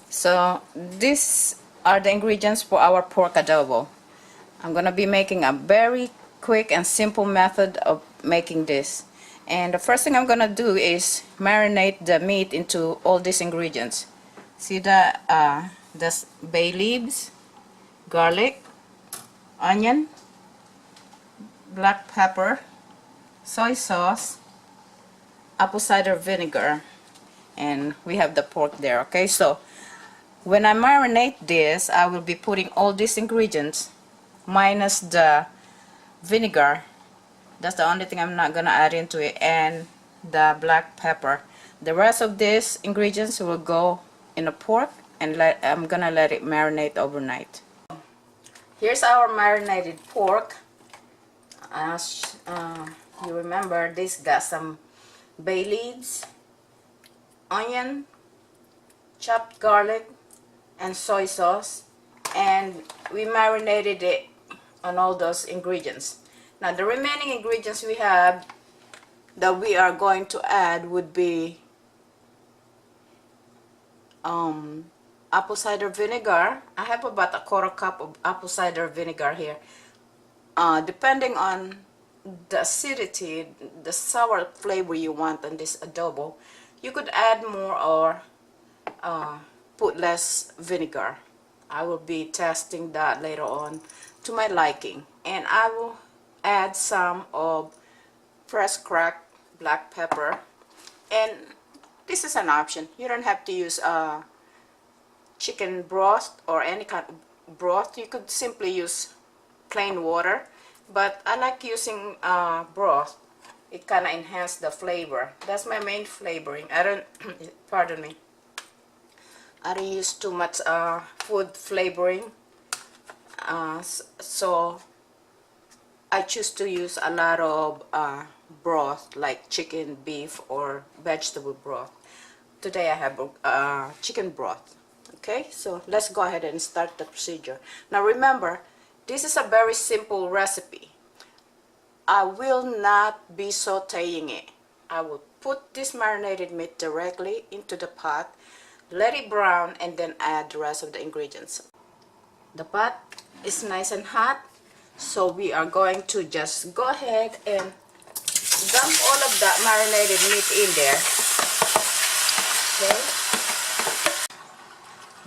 So these are the ingredients for our pork adobo. I'm gonna be making a very quick and simple method of making this. And the first thing I'm gonna do is marinate the meat into all these ingredients. See the bay leaves, garlic, onion, black pepper, soy sauce, apple cider vinegar, and we have the pork there. Okay, so when I marinate this, I will be putting all these ingredients minus the vinegar. That's the only thing I'm not gonna add into it, and the black pepper. The rest of these ingredients will go in the pork, and I'm gonna let it marinate overnight. Here's our marinated pork. As you remember, this got some bay leaves, onion, chopped garlic, and soy sauce, and we marinated it on all those ingredients. Now the remaining ingredients we have that we are going to add would be apple cider vinegar. I have about a quarter cup of apple cider vinegar here. Depending on the acidity, the sour flavor you want on this adobo, you could add more or put less vinegar. I will be testing that later on to my liking. And I will add some of fresh cracked black pepper, and this is an option. You don't have to use chicken broth or any kind of broth. You could simply use plain water, but I like using broth. It kind of enhances the flavor. That's my main flavoring. I don't pardon me, I don't use too much food flavoring, so I choose to use a lot of broth, like chicken, beef, or vegetable broth. Today I have chicken broth. Okay, so let's go ahead and start the procedure. Now remember, this is a very simple recipe. I will not be sauteing it. I will put this marinated meat directly into the pot, let it brown, and then add the rest of the ingredients. The pot is nice and hot, so we are going to just go ahead and dump all of that marinated meat in there. Okay,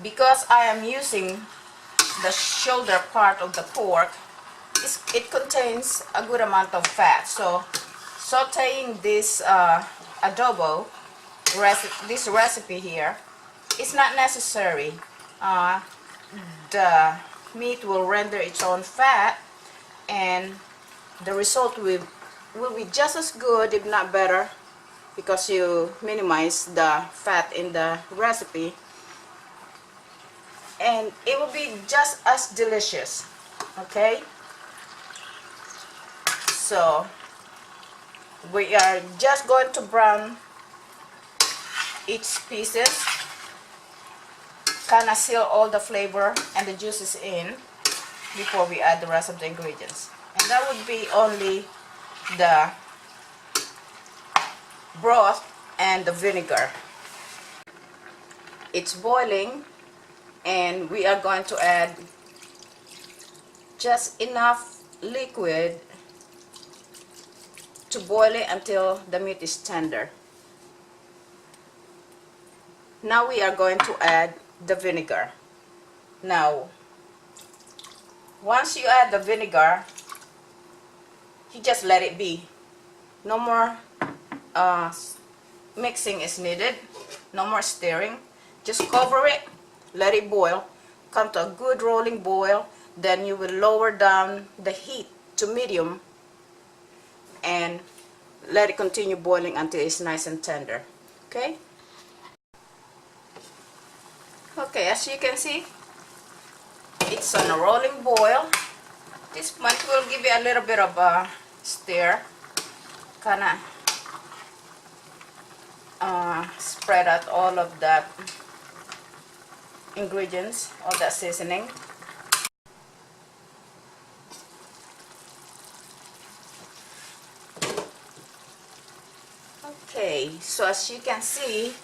because I am using the shoulder part of the pork, it contains a good amount of fat, so sauteing this adobo this recipe here, it's not necessary. The meat will render its own fat, and the result will be just as good, if not better, because you minimize the fat in the recipe, and it will be just as delicious. Okay, so we are just going to brown each pieces, kind of seal all the flavor and the juices in before we add the rest of the ingredients. And that would be only the broth and the vinegar. It's boiling, and we are going to add just enough liquid to boil it until the meat is tender. Now we are going to add the vinegar. Now, once you add the vinegar, you just let it be. No more mixing is needed, no more stirring. Just cover it, let it boil, come to a good rolling boil. Then you will lower down the heat to medium and let it continue boiling until it's nice and tender. Okay? Okay, as you can see, it's on a rolling boil. This point will give you a little bit of a stir, kind of spread out all of that ingredients, all that seasoning. Okay, so as you can see,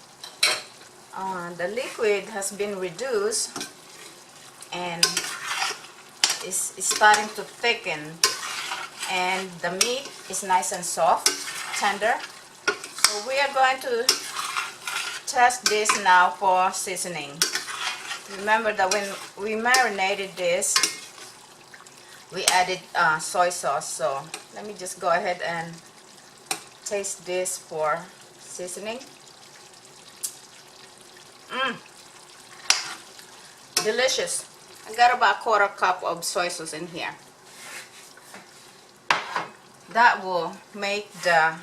the liquid has been reduced and is starting to thicken, and the meat is nice and soft, tender. So we are going to test this now for seasoning. Remember that when we marinated this, we added soy sauce. So let me just go ahead and taste this for seasoning. Delicious. I got about a quarter cup of soy sauce in here. That will make the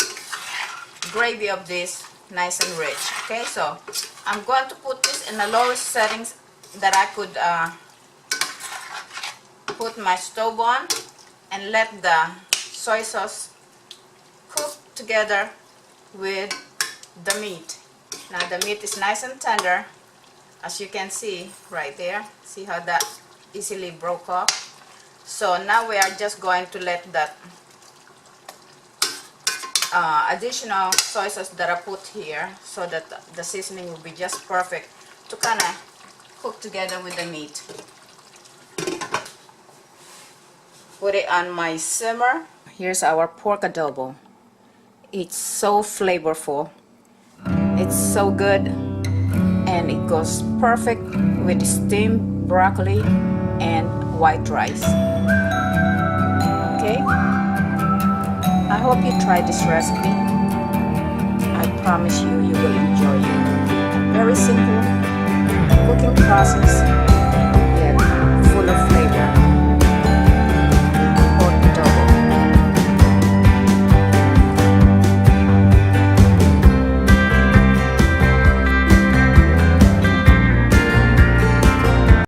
gravy of this nice and rich. Okay, so I'm going to put this in the lowest settings that I could put my stove on, and let the soy sauce cook together with the meat. Now the meat is nice and tender, as you can see right there. See how that easily broke off? So now we are just going to let that additional soy sauce that I put here, so that the seasoning will be just perfect to kind of cook together with the meat. Put it on my simmer. Here's our pork adobo. It's so flavorful. It's so good, and it goes perfect with steamed broccoli and white rice. Okay, I hope you try this recipe. I promise you, you will enjoy it. Very simple cooking process.